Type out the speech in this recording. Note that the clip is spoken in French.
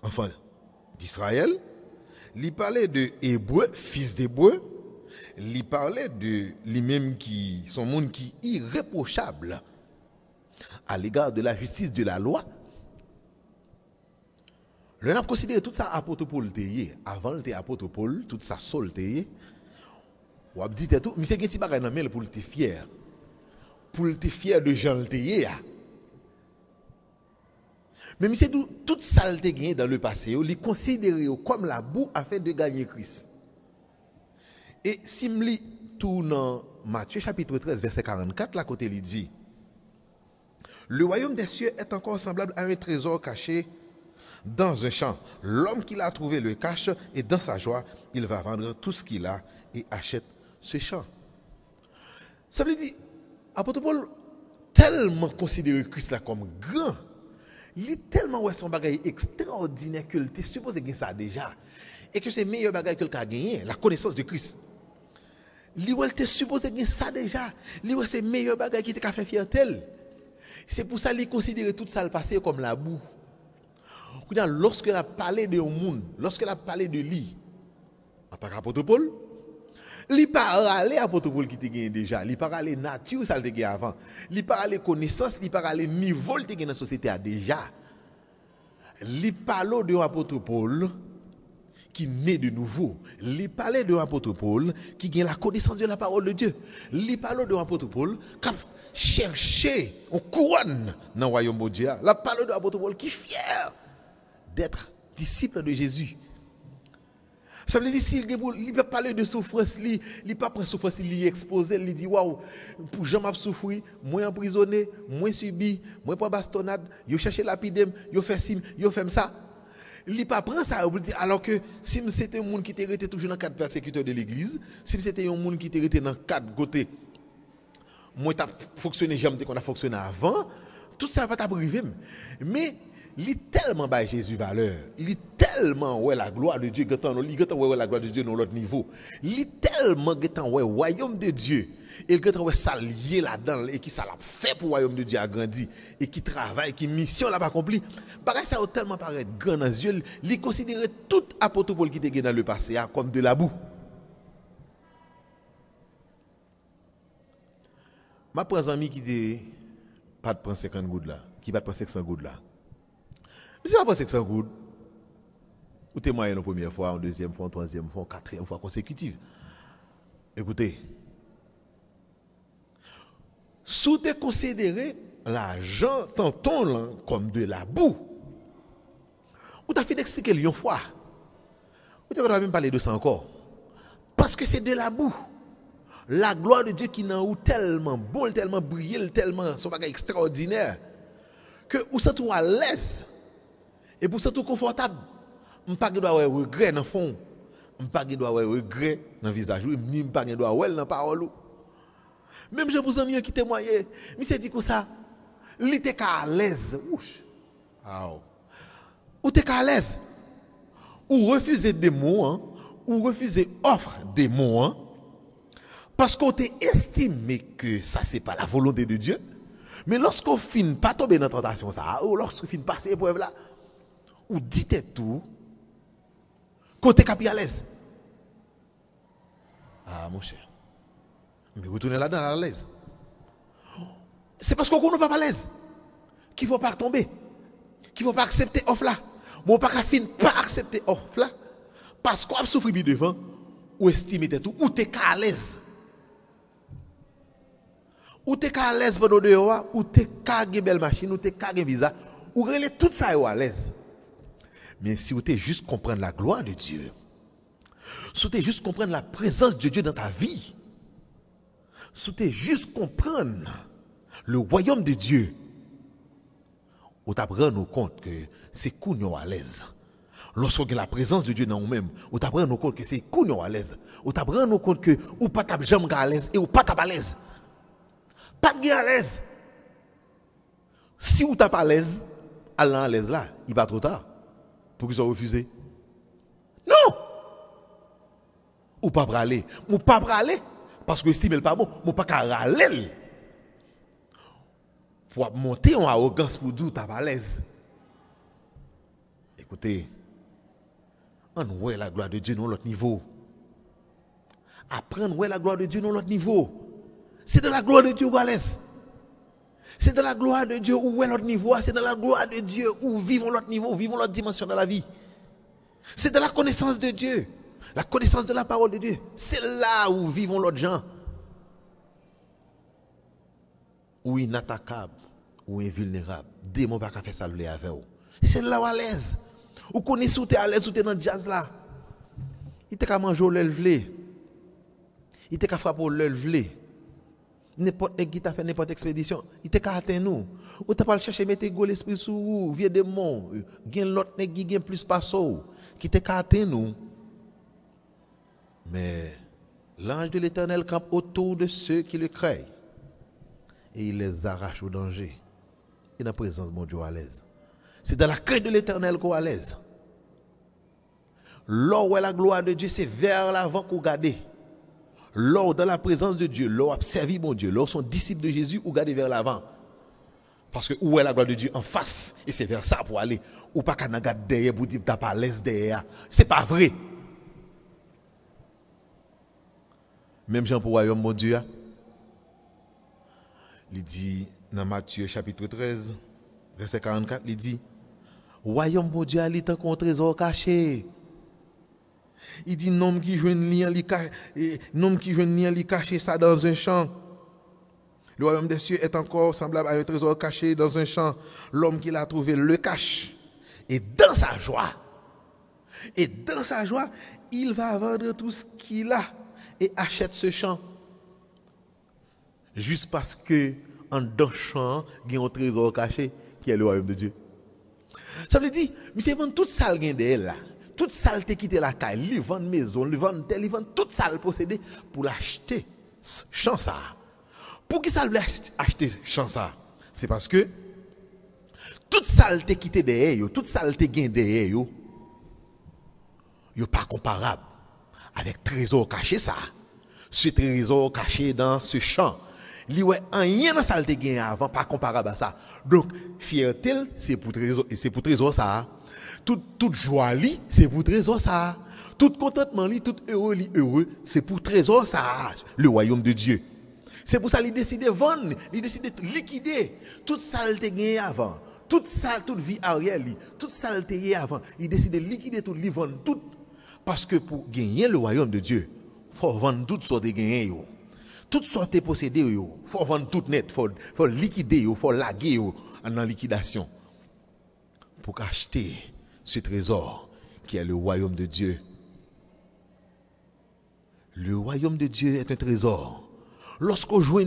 enfant d'Israël, il parlait de Hébreu, fils d'Hébreu, il parlait de lui-même qui son monde qui est irréprochable à l'égard de la justice de la loi. Le n'a considéré tout ça apôtre Paul teye, avant le apôtre Paul, tout ça sol teye. Ou a dit tout, mais c'est qui bagay nan men pour te fier. Pour te fier de Jean le teye. Mais c'est toute ça le gagné dans le passé, il considéré comme la boue afin de gagner Christ. Et si me lit tout dans Matthieu chapitre 13 verset 44 là côté il dit le royaume des cieux est encore semblable à un trésor caché dans un champ. L'homme qui l'a trouvé le cache et dans sa joie, il va vendre tout ce qu'il a et achète ce champ. Ça veut dire, apôtre Paul tellement considéré Christ là comme grand, il est tellement son bagage extraordinaire que il était supposé gagner ça déjà et que c'est meilleur bagage que le a gagné, la connaissance de Christ. Il était supposé gagner ça déjà. Il c'est meilleur bagage qui t'a fait fier tel. C'est pour ça qu'il considère tout ça le passé comme la boue. Lorsqu'il a parlé de monde, lorsqu'il a parlé de lui, en tant qu'apôtre Paul, il parlait apôtre Paul qui te gagné déjà, il parlait nature ça le gagné avant, il parlait connaissance, il parlait niveau le gagné dans la société déjà. Il parlait de apôtre Paul qui naît de nouveau. Il parlait de apôtre Paul qui gagne la connaissance de la parole de Dieu. Il parlait de apôtre Paul qui chercher en couronne dans le royaume de Dieu. La parole de l'apôtre Paul qui est fier d'être disciple de Jésus. Ça veut dire s'il peut parler de souffrance, il ne peut pas souffrance, il expose, il dit waouh, pour Jean m'a souffrir, moi emprisonné, moi subi, moi pas bastonnade, yo chercher lapidem, yo fait ci, yo fait ça. Il ne pas prendre ça alors que si c'était un monde qui était toujours dans le cadre persécuteur de l'église, si c'était un monde qui était dans le cadre côté moi t'as fonctionné j'aime qu'on a fonctionné avant, tout ça va t'arriver. Mais il est tellement bas Jésus valeur, il est tellement ouais la gloire de Dieu gatant ouais la gloire de Dieu dans l'autre niveau. Il est tellement gatant ouais royaume de Dieu et gatant ouais ça lié là-dedans et qui ça l'a fait pour royaume de Dieu a grandi et qui travaille qui mission l'a pas accompli. Pareil ça a tellement paraît grand dans les yeux, il considérait tout apôtre Paul qui était dans le passé comme de la boue. Ma prends ami qui dit pas de prendre 50 gouttes là, qui va prendre 500 gouttes là. Mais si on prend 500 gouttes, ou témoigner la première fois, en deuxième fois, en troisième fois, en quatrième fois consécutive. Écoutez, si tu considéré l'argent tonton comme de la boue, ou tu as fait d'expliquer une fois, ou tu ne même parler de ça encore, parce que c'est de la boue. La gloire de Dieu qui n'a ou tellement bon, tellement brillé, tellement son bagage extraordinaire que ou ça tout à l'aise et pour ça tout confortable. On pas doit avoir regret dans fond, on pas doit avoir regret dans visage, ni pas doit avoir dans parole. Même je vous amis qui témoigner, mais c'est dit comme ça, il était à l'aise. Ou t'es à l'aise. Ou refuser des mots, ou refuser offre des mots. Parce qu'on estime que ça, c'est pas la volonté de Dieu. Mais lorsqu'on finit pas tomber dans la tentation, ça, ou lorsqu'on finit passer l'épreuve là, ou dites tout, côté capi à l'aise. Ah, mon cher. Mais retournez là-dedans à l'aise. C'est parce qu'on n'est pas à l'aise qu'il ne faut pas tomber. Qu'il ne faut pas accepter offre là. Mon pas finir pas accepter offre là. Parce qu'on a souffert devant, ou estime tout, ou t'es à l'aise. Ou t'es à l'aise pendant dehors, ou t'es à une belle machine, ou t'es à un visa, ou relais tout ça à l'aise. Mais si vous t'es juste comprendre la gloire de Dieu, si vous t'es juste comprendre la présence de Dieu dans ta vie, si vous t'es juste comprendre le royaume de Dieu, vous t'apprendre compte que c'est qu'on à l'aise. Lorsqu'on a la présence de Dieu dans nous-mêmes, vous t'apprendre compte que c'est qu'on à l'aise. Vous t'apprendre compte que vous pas jamais à l'aise et vous pas à l'aise. Pas de à l'aise. Si vous n'êtes pas à l'aise, allez à l'aise là, il va trop tard. Pour qu'ils soient refusés. Non! Ou pas braler. Ou pas braler. Parce que estime pas bon. Ou pas qu'à râler. Pour monter en arrogance pour dire que tu n'es pas à l'aise. Écoutez. On voit la gloire de Dieu dans l'autre niveau. Apprendre ouais la gloire de Dieu dans l'autre niveau. C'est de la gloire de Dieu où à l'aise. C'est de la gloire de Dieu où est l'autre niveau. C'est de la gloire de Dieu où vivons l'autre niveau, vivons l'autre dimension de la vie. C'est de la connaissance de Dieu. La connaissance de la parole de Dieu. C'est là où vivons l'autre gens. Ou inattaquable, ou invulnérable. Démon pas qu'à faire ça avec vous. C'est là où à l'aise. Ou connaissez où t'es à l'aise, où t'es dans le jazz là. Il t'a qu'à manger au lèvre. Il t'a qu'à frapper au lèvre. N'importe qui t'a fait n'importe expédition, il t'a qu'à atteindre nous. Ou t'as pas chercher mettre go l'esprit sous vous, vieux démon, gain l'autre nèg qui gain plus passo, qui t'a qu'à atteindre nous. Mais l'ange de l'Éternel campe autour de ceux qui le craignent et il les arrache au danger. Et dans la présence de mon Dieu à l'aise. C'est dans la crainte de l'Éternel qu'on est à l'aise. Là où est la gloire de Dieu, c'est vers l'avant qu'on regarde. Là dans la présence de Dieu, là où observer mon Dieu, là sont disciples de Jésus ou garder vers l'avant. Parce que où est la gloire de Dieu en face et c'est vers ça pour aller. Ou pas qu'à regarder derrière pour dire t'as pas à l'aise derrière. C'est pas vrai. Même Jean pour royaume mon Dieu. Il dit dans Matthieu chapitre 13 verset 44, il dit royaume mon Dieu il est un trésor caché. Il dit nom qui joue li caché ça dans un champ. Le royaume des cieux est encore semblable à un trésor caché dans un champ. L'homme qui l'a trouvé le cache. Et dans sa joie, il va vendre tout ce qu'il a et achète ce champ. Juste parce que en dans le champ, il y a un trésor caché qui est le royaume de Dieu. Ça veut dire, monsieur vend toute ça d'elle là. Toute saleté qui était la caille, il vend maison, il vend tel, il vend toute ça le posséder pour l'acheter champ ça. Pour qui ça veut acheter champ ça? C'est parce que toute saleté qui était derrière, toute saleté qui est derrière, yo pas comparable avec trésor caché ça. Ce trésor caché dans ce champ. Li ouais rien dans saleté gain avant pas comparable à ça. Donc fierté c'est pour trésor ça. Toute joie li c'est pour trésor ça. Tout contentement li, tout heureux, c'est pour trésor ça, le royaume de Dieu. C'est pour ça qu'il décide de vendre, il décide de liquider toute saleté gain avant. Toute vie arrière li, toute saleté avant, il décide de liquider tout, li vendre tout parce que pour gagner le royaume de Dieu, faut vendre toutes sortes de gains yo. Toutes sortes de posséder yo, faut vendre tout net, faut liquider yo, faut laguer yo en liquidation pour acheter ce trésor qui est le royaume de Dieu. Le royaume de Dieu est un trésor. Lorsqu'on joue